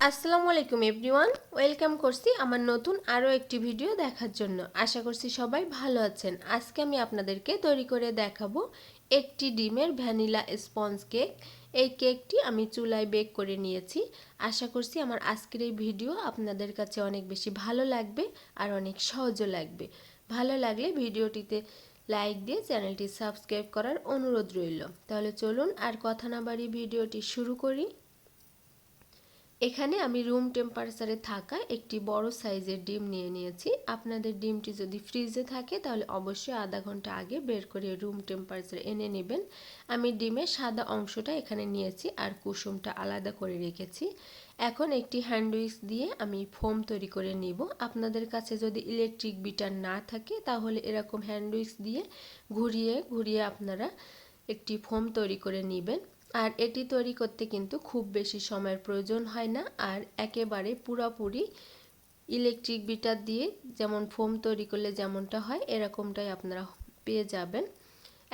আসসালামু আলাইকুম everyone, welcome করছি আমার নতুন আরও একটি ভিডিও দেখার জন্য। আশা করছি সবাই ভালো আছেন। আজকে আমি আপনাদেরকে তৈরি করে দেখাবো একটি ডিমের ভ্যানিলা স্পঞ্জ কেক। এই কেকটি আমি চুলায় বেক করে নিয়েছি। আশা করছি আমার আজকের এই ভিডিও আপনাদের কাছে অনেক বেশি ভালো লাগবে আর অনেক সহজও লাগবে। ভালো লাগলে ভিডিওটিতে লাইক দিয়ে চ্যানেলটি সাবস্ক্রাইব করার অনুরোধ রইল। তাহলে চলুন আর কথা না বাড়িয়ে ভিডিওটি শুরু করি। এখানে আমি রুম টেম্পারেচারে থাকা একটি বড় সাইজের ডিম নিয়ে নিয়েছি। আপনাদের ডিমটি যদি ফ্রিজে থাকে তাহলে অবশ্যই আধা ঘন্টা আগে বের করে রুম টেম্পারেচারে এনে নেবেন। আমি ডিমের সাদা অংশটা এখানে নিয়েছি আর কুসুমটা আলাদা করে রেখেছি। এখন একটি হ্যান্ড উইস্ক দিয়ে আমি ফোম তৈরি করে নিব। আপনাদের কাছে যদি ইলেকট্রিক বিটার না থাকে তাহলে এরকম হ্যান্ড উইস্ক দিয়ে ঘুরিয়ে ঘুরিয়ে আপনারা একটি ফোম তৈরি করে নেবেন। আর এটি তৈরি করতে কিন্তু খুব বেশি সময়ের প্রয়োজন হয় না, আর একেবারে পুরোপুরি ইলেকট্রিক বিটার দিয়ে যেমন ফোম তৈরি করলে যেমনটা হয় এরকমটাই আপনারা পেয়ে যাবেন।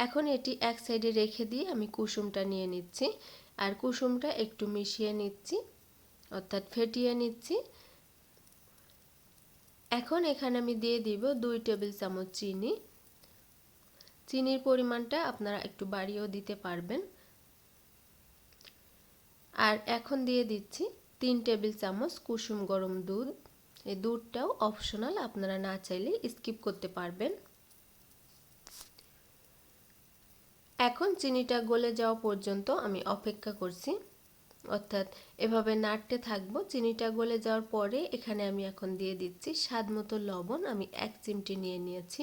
এখন এটি এক সাইডে রেখে দিয়ে আমি কুসুমটা নিয়ে নিচ্ছি আর কুসুমটা একটু মিশিয়ে নিচ্ছি, অর্থাৎ ফেটিয়ে নিচ্ছি। এখন এখানে আমি দিয়ে দিব 2 টেবিল চামচ চিনি। চিনির পরিমাণটা আপনারা একটু বাড়িয়েও দিতে পারবেন। আর এখন দিয়ে দিচ্ছি 3 টেবিল চামচ কুসুম গরম দুধ। এই দুধটাও অপশনাল, আপনারা না চাইলে স্কিপ করতে পারবেন। এখন চিনিটা গলে যাওয়া পর্যন্ত আমি অপেক্ষা করছি, অর্থাৎ এভাবে নাড়তে থাকবো। চিনিটা গলে যাওয়ার পরে এখানে আমি এখন দিয়ে দিচ্ছি স্বাদ মতো লবণ। আমি 1 চিমটি নিয়ে নিয়েছি,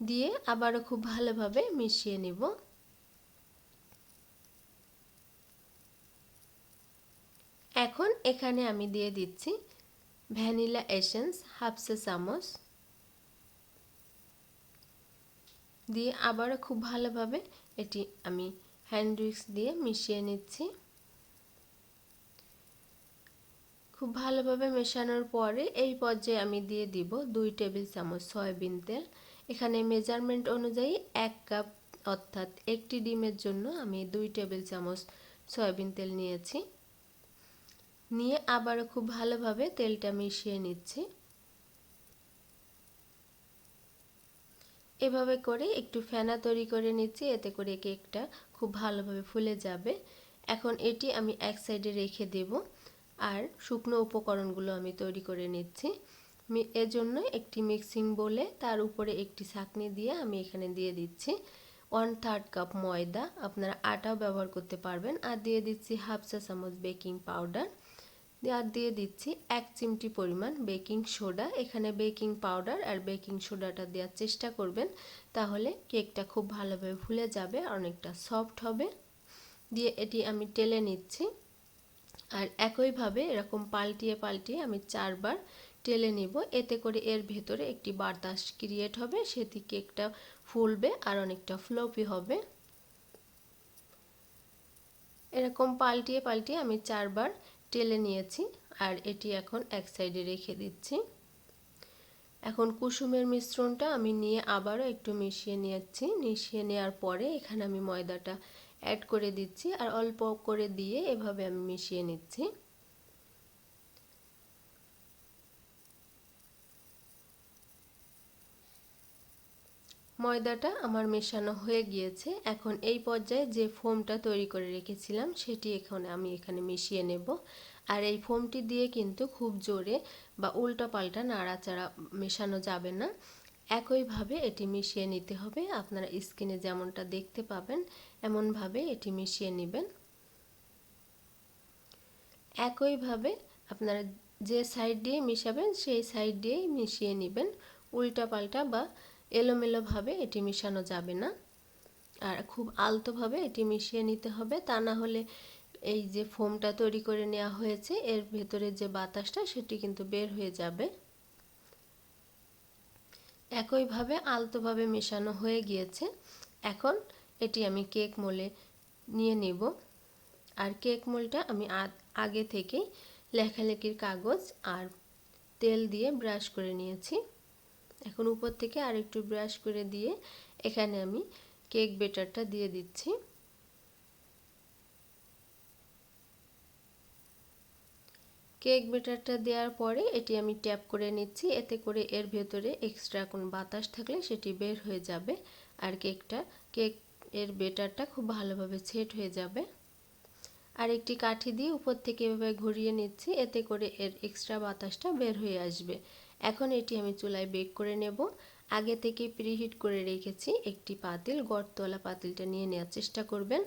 দিয়ে আবারও খুব ভালোভাবে মিশিয়ে নেব। এখন এখানে আমি দিয়ে দিচ্ছি ভ্যানিলা এসেন্স হাফ চা চামচ, দিয়ে আবারও খুব ভালোভাবে এটি আমি হ্যান্ড উইস্ক দিয়ে মিশিয়ে নিচ্ছি। খুব ভালোভাবে মেশানোর পরে এই পর্যায়ে আমি দিয়ে দিব 2 টেবিল চামচ সয়াবিন তেল। এখানে মেজারমেন্ট অনুযায়ী 1 কাপ, অর্থাৎ একটি ডিমের জন্য আমি 2 টেবিল চামচ সয়াবিন তেল নিয়েছি। নিয়ে আবারও খুব ভালোভাবে তেলটা মিশিয়ে নিচ্ছি। এভাবে করে একটু ফেনা তৈরি করে নিচ্ছি, এতে করে কেকটা খুব ভালোভাবে ফুলে যাবে। এখন এটি আমি এক সাইডে রেখে দেব আর শুকনো উপকরণগুলো আমি তৈরি করে নিচ্ছি। এজন্য একটি মিক্সিং বোলে তার উপরে একটি ছাঁকনি দিয়ে আমি এখানে দিয়ে দিচ্ছি 1/3 কাপ ময়দা, আপনারা আটাও ব্যবহার করতে পারবেন। আর দিয়ে দিচ্ছি হাফ চা চামচ বেকিং পাউডার, আর দিয়ে দিচ্ছি 1 চিমটি পরিমাণ বেকিং সোডা। এখানে বেকিং পাউডার আর বেকিং সোডাটা দেওয়ার চেষ্টা করবেন, তাহলে কেকটা খুব ভালোভাবে ফুলে যাবে, অনেকটা সফট হবে। দিয়ে এটি আমি টেলে নিচ্ছি আর একইভাবে এরকম পাল্টিয়ে পাল্টিয়ে আমি 4 বার টেলে নিব। এতে করে এর ভেতরে একটি বাতাস ক্রিয়েট হবে, সেটি কেকটা ফুলবে আর অনেকটা ফ্লফি হবে। এরকম পাল্টিয়ে পাল্টিয়ে আমি 4 বার টেলে নিয়েছি আর এটি এখন এক সাইডে রেখে দিচ্ছি। এখন কুসুমের মিশ্রণটা আমি নিয়ে আবারও একটু মিশিয়ে নিচ্ছি। মিশিয়ে নেওয়ার পরে এখানে আমি ময়দাটা অ্যাড করে দিচ্ছি আর অল্প করে দিয়ে এভাবে আমি মিশিয়ে নিচ্ছি। ময়দাটা আমার মেশানো হয়ে গিয়েছে। এখন এই পর্যায়ে যে ফোমটা তৈরি করে রেখেছিলাম সেটি আমি এখানে মিশিয়ে নেব। আর এই ফোমটি দিয়ে কিন্তু খুব জোরে বা উল্টাপাল্টা নাড়াচাড়া মেশানো যাবে না, একইভাবে এটি মিশিয়ে নিতে হবে। আপনারা স্ক্রিনে যেমনটা দেখতে পাবেন এমনভাবে এটি মিশিয়ে নেবেন। একইভাবে আপনারা যে সাইড দিয়ে মিশাবেন সেই সাইড দিয়েই মিশিয়ে নেবেন, উল্টাপাল্টা বা এলোমেলোভাবে এটি মিশানো যাবে না। আর খুব আলতোভাবে এটি মিশিয়ে নিতে হবে, তা না হলে এই যে ফোমটা তৈরি করে নেওয়া হয়েছে এর ভেতরে যে বাতাসটা সেটি কিন্তু বের হয়ে যাবে। একইভাবে আলতোভাবে মেশানো হয়ে গিয়েছে। এখন এটি আমি কেক মোলে নিয়ে নেব। আর কেক মোলটা আমি আগে থেকেই লেখালেখির কাগজ আর তেল দিয়ে ব্রাশ করে নিয়েছি। এখন উপর থেকে আরেকটু ব্রাশ করে দিয়ে এখানে আমি কেক ব্যাটারটা দিয়ে দিচ্ছি। কেক ব্যাটারটা দেওয়ার পরে এটি আমি ট্যাপ করে নিচ্ছি, এতে করে এর ভেতরে এক্সট্রা কোনো বাতাস থাকলে সেটি বের হয়ে যাবে আর কেক এর ব্যাটারটা খুব ভালোভাবে সেট হয়ে যাবে। আর একটি কাঠি দিয়ে উপর থেকে এভাবে ঘুরিয়ে নিচ্ছি, এতে করে এর এক্সট্রা বাতাসটা বের হয়ে আসবে। এখন এটি আমি চুলায় বেক করে নেব। আগে থেকে প্রিহিট করে রেখেছি একটি পাতিল, গর্তওয়ালা পাতিলটা নিয়ে নেওয়ার চেষ্টা করবেন।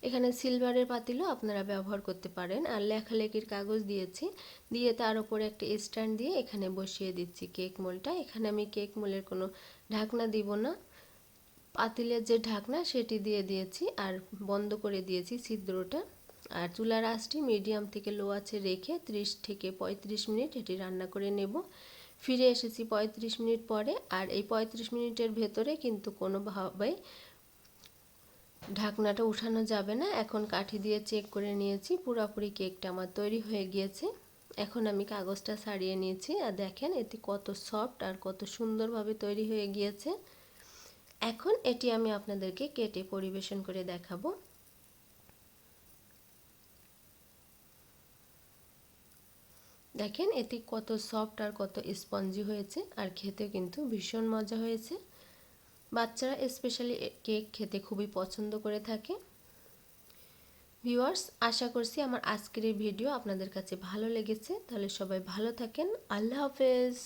এখানে সিলভারের পাতিলও আপনারা ব্যবহার করতে পারেন। আর লেখালেখির কাগজ দিয়েছি, দিয়ে তার উপরে একটা স্ট্যান্ড দিয়ে এখানে বসিয়ে দিচ্ছি কেক মোলটা। এখানে আমি কেক মোলের কোনো ঢাকনা দিব না, পাতিলের যে ঢাকনা সেটি দিয়ে দিয়েছি আর বন্ধ করে দিয়েছি ছিদ্রটা। আর চুলার আঁচটি মিডিয়াম থেকে লো আঁচে রেখে 30 থেকে 35 মিনিট এটি রান্না করে নেব। ফিরে এসেছি 35 মিনিট পরে। আর এই 35 মিনিটের ভেতরে কিন্তু কোনোভাবেই ঢাকনাটা উঠানো যাবে না। এখন কাঠি দিয়ে চেক করে নিয়েছি, পুরোপুরি কেকটা আমার তৈরি হয়ে গিয়েছে। এখন আমি কাগজটা ছাড়িয়ে নিয়েছি আর দেখেন এটি কত সফট আর কত সুন্দরভাবে তৈরি হয়ে গিয়েছে। এখন এটি আমি আপনাদেরকে কেটে পরিবেশন করে দেখাবো। দেখেন এটি কত সফট আর কত স্পঞ্জি হয়েছে, আর খেতে কিন্তু ভীষণ মজা হয়েছে। বাচ্চারা স্পেশালি কেক খেতে খুবই পছন্দ করে থাকে। ভিউয়ার্স, আশা করছি আমার আজকের এই ভিডিও আপনাদের কাছে ভালো লেগেছে। তাহলে সবাই ভালো থাকেন। আল্লাহ হাফেজ।